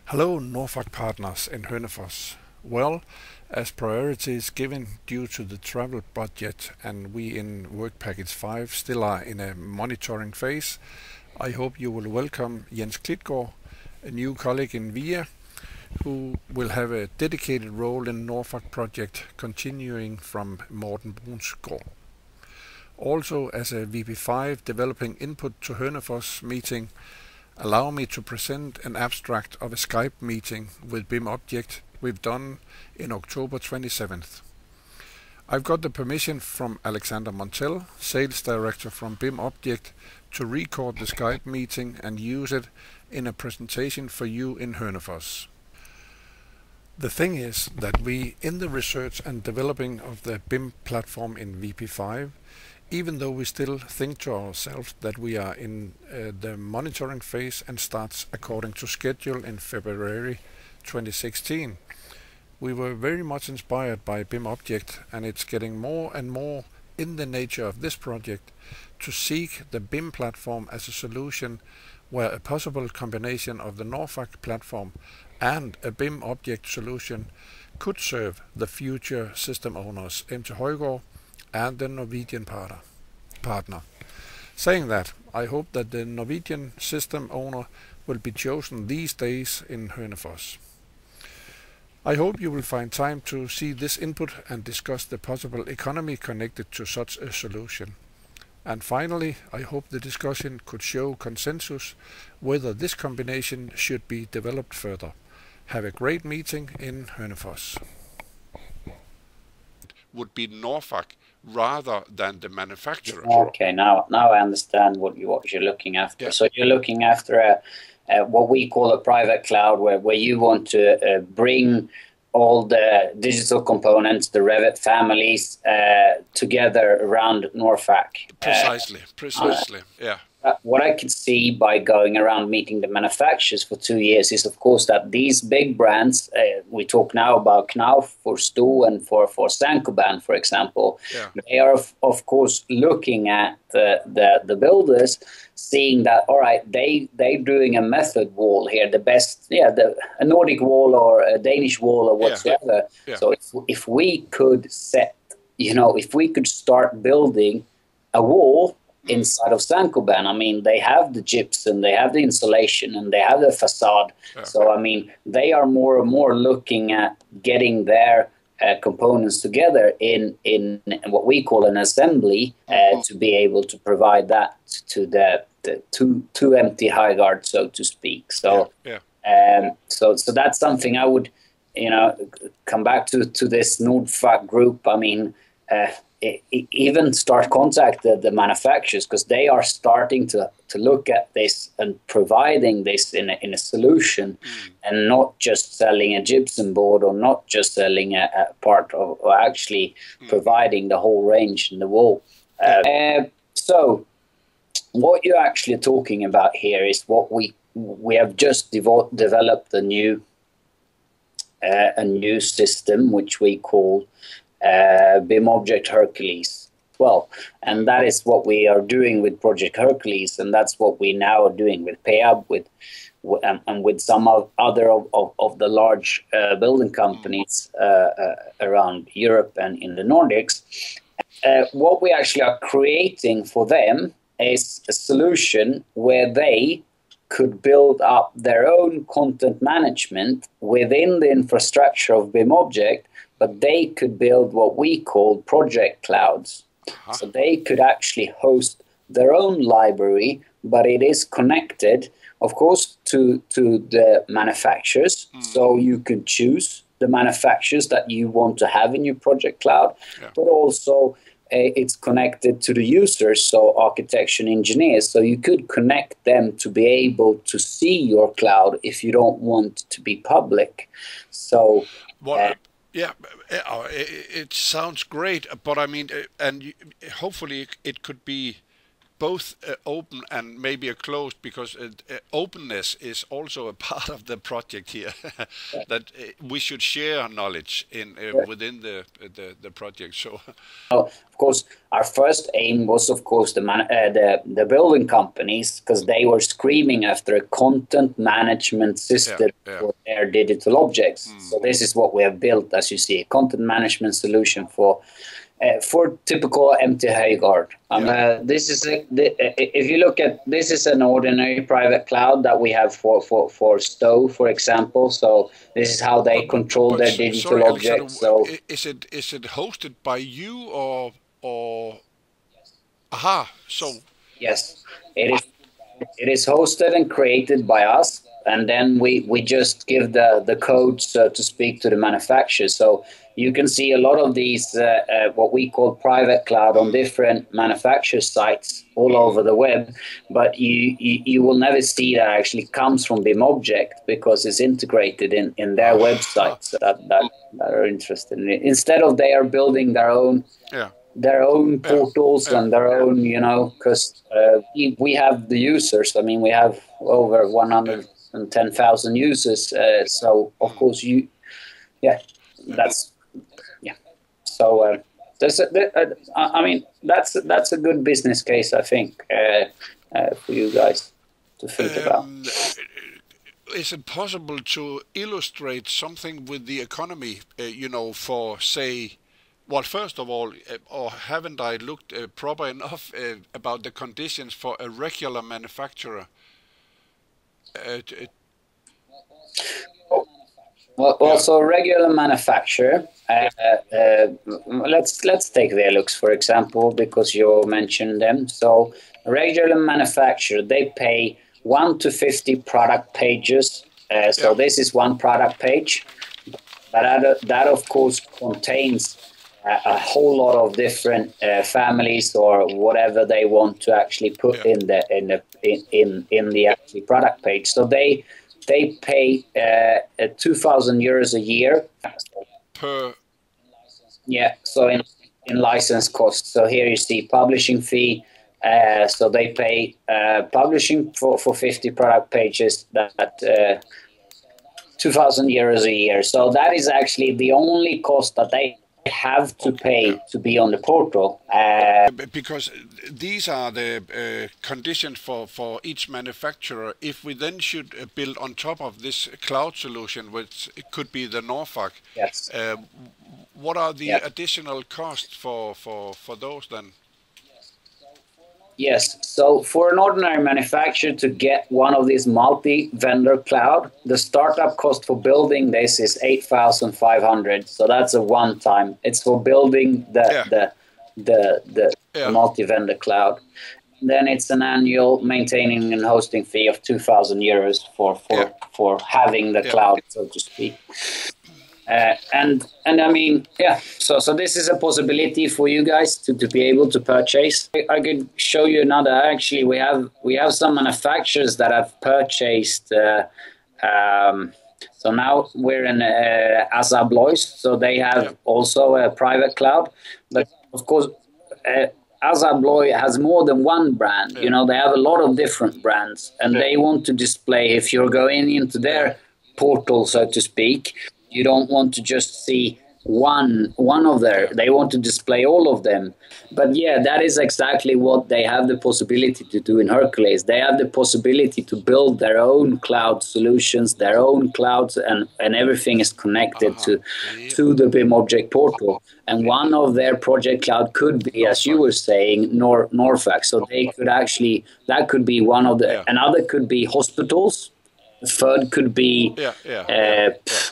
Hello Norfolk partners in Hønefoss. Well, as priority is given due to the travel budget and we in Work Package 5 still are in a monitoring phase, I hope you will welcome Jens Klitgaard, a new colleague in VIA, who will have a dedicated role in Norfolk project continuing from Morten Brunsgaard. Also as a VP5 developing input to Hønefoss meeting, allow me to present an abstract of a Skype meeting with BIM Object we've done in October 27th. I've got the permission from Alexander Montel, Sales Director from BIM Object, to record the Skype meeting and use it in a presentation for you in Hønefoss. The thing is that we, in the research and developing of the BIM platform in VP5, even though we still think to ourselves that we are in the monitoring phase and starts according to schedule in February 2016, we were very much inspired by BIM Object, and it's getting more and more in the nature of this project to seek the BIM platform as a solution where a possible combination of the Norfolk platform and a BIM Object solution could serve the future system owners MT Højgaard and the Norwegian partner. Saying that, I hope that the Norwegian system owner will be chosen these days in Hønefoss. I hope you will find time to see this input and discuss the possible economy connected to such a solution. And finally, I hope the discussion could show consensus whether this combination should be developed further. Have a great meeting in Hønefoss. Would be Norfolk rather than the manufacturer. Okay, now I understand what you're looking after. Yeah. So you're looking after what we call a private cloud, where you want to bring all the digital components, the Revit families, together around Norfolk. Precisely. Yeah. What I can see by going around meeting the manufacturers for 2 years is, of course, that these big brands, we talk now about Knauf for Sto and for Saint-Gobain, for example, they are, of course, looking at the builders, seeing that, all right, they're doing a method wall here, the best, a Nordic wall or a Danish wall or whatsoever. Yeah. So if we could if we could start building a wall inside of Saint-Gobain, I mean, they have the gypsum, they have the insulation, and they have the facade. Yeah. So, I mean, they are more and more looking at getting their components together in what we call an assembly to be able to provide that to the two empty high guard, so to speak. So, so that's something I would, come back to this Nordfac group. I mean, even start contact the manufacturers, because they are starting to look at this and providing this in a solution, and not just selling a gypsum board or not just selling a part of, or actually providing the whole range in the wall. So what you're actually talking about here is what we have just developed a new system which we call BIM Object Hercules. Well, and that is what we are doing with Project Hercules, and that's what we now are doing with Peab, and with some other of the large building companies around Europe and in the Nordics. What we actually are creating for them is a solution where they could build up their own content management within the infrastructure of BIM Object, but they could build what we call project clouds. So they could actually host their own library, but it is connected, of course, to the manufacturers. So you could choose the manufacturers that you want to have in your project cloud, but also it's connected to the users, so architects and engineers. So you could connect them to be able to see your cloud if you don't want to be public. So... Yeah, it sounds great, but I mean, and hopefully it could be both open and maybe a closed, because openness is also a part of the project here. That we should share knowledge in within the project. So, of course, our first aim was, of course, the building companies, because they were screaming after a content management system for their digital objects. So this is what we have built, as you see, a content management solution for typical empty Højgaard. This is if you look at, this is an ordinary private cloud that we have for Stowe, for example. So this is how they control their digital objects. So is it hosted by you or? Aha. So yes, it is hosted and created by us. And then we just give the code, so to speak, to the manufacturer. So you can see a lot of these, what we call private cloud, on different manufacturer sites all over the web. But you will never see that actually comes from BIM Object, because it's integrated in their websites that are interested in it. Instead of they are building their own. Their own portals and their own, because we have the users. I mean, we have over 110,000 users. So of course So I mean, that's a good business case, I think, for you guys to think about. Is it possible to illustrate something with the economy? For say. Well, first of all, or haven't I looked proper enough about the conditions for a regular manufacturer? So a regular manufacturer. Let's take Velux, for example, because you mentioned them. So a regular manufacturer, they pay 1 to 50 product pages. So this is one product page, but that of course contains a whole lot of different families or whatever they want to actually put in the actual product page. So they pay 2,000 euros a year per. So in license costs. So here you see publishing fee. So they pay publishing for 50 product pages, that 2,000 euros a year. So that is actually the only cost that they have to pay to be on the portal. Because these are the conditions for each manufacturer. If we then should build on top of this cloud solution, which it could be the Norfolk, what are the additional costs for those then? Yes, so for an ordinary manufacturer to get one of these multi-vendor cloud, the startup cost for building this is 8,500. So that's a one-time. It's for building the multi-vendor cloud. Then it's an annual maintaining and hosting fee of 2,000 euros for having the cloud, so to speak. And I mean, so this is a possibility for you guys to be able to purchase. I could show you another. Actually, we have some manufacturers that have purchased. So now we're in Assa Abloy, so they have also a private cloud. But of course, Assa Abloy has more than one brand. They have a lot of different brands, and they want to display. If you're going into their portal, so to speak, you don't want to just see one of they want to display all of them. But that is exactly what they have the possibility to do in Hercules. They have the possibility to build their own cloud solutions, their own clouds, and everything is connected to the BIM Object portal. And one of their project cloud could be, as you were saying, Norfolk. So they could actually, that could be one of the, another could be hospitals. The third could be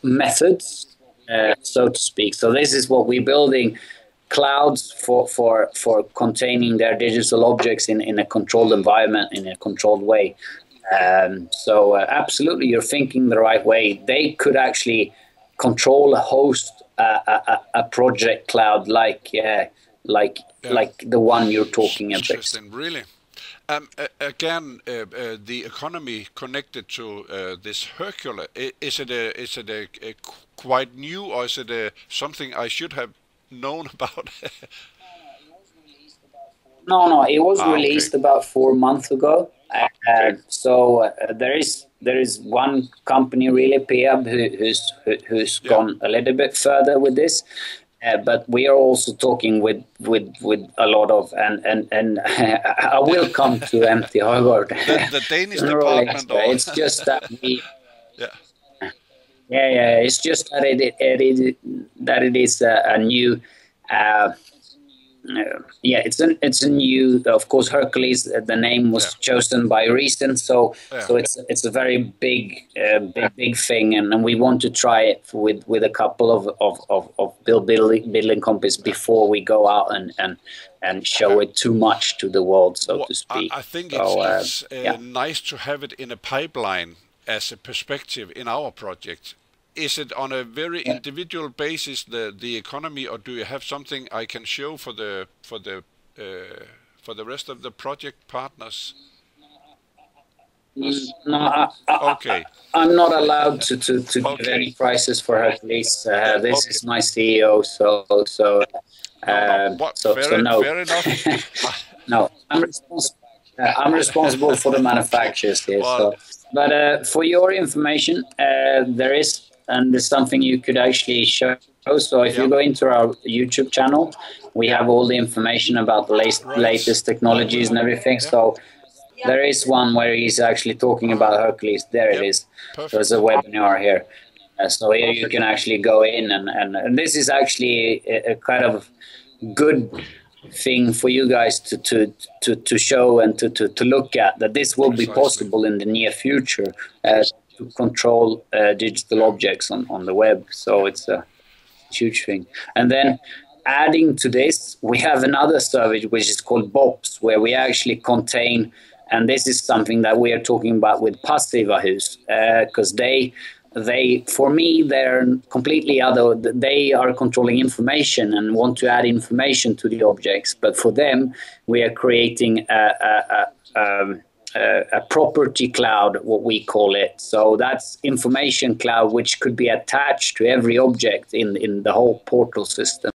methods, so to speak. So this is what we're building, clouds for containing their digital objects in a controlled environment, in a controlled way. So absolutely, you're thinking the right way. They could actually control, host a project cloud like the one you're talking about. Interesting, really. Again, the economy connected to this Hercules, is it a quite new, or is it something I should have known about? No, it was released Okay. about 4 months ago. There is one company really, Peab, who's Yeah. gone a little bit further with this. But we are also talking with a lot of and I will come to MT Højgaard. The Danish General department, Extra. or It's just that we. yeah. Yeah. It's just that it is a new. It's a new. Of course, Hercules. The name was chosen by reason. So it's a very big thing, and we want to try it with a couple of building companies before we go out and show it too much to the world, so to speak. I think so, it's nice to have it in a pipeline as a perspective in our project. Is it on a very individual basis, the economy, or do you have something I can show for the rest of the project partners? No, okay. I'm not allowed to give any prices for Hercules. This is my CEO, so Fair enough. No, I'm responsible. I'm responsible for the manufacturers here. Well, but for your information, there's something you could actually show. So if you go into our YouTube channel, we have all the information about the latest technologies and everything. So there is one where he's actually talking about Hercules. There it is. Perfect. There's a webinar here. So here you can actually go in and this is actually a kind of good thing for you guys to show and to look at, that this will be possible in the near future to control digital objects on the web. So it's a huge thing. And then adding to this, we have another service which is called BOPS, where we actually contain, and this is something that we are talking about with Passiva Hus, because they for me, they're completely other. They are controlling information and want to add information to the objects. But for them, we are creating a property cloud, what we call it. So that's information cloud, which could be attached to every object in the whole portal system.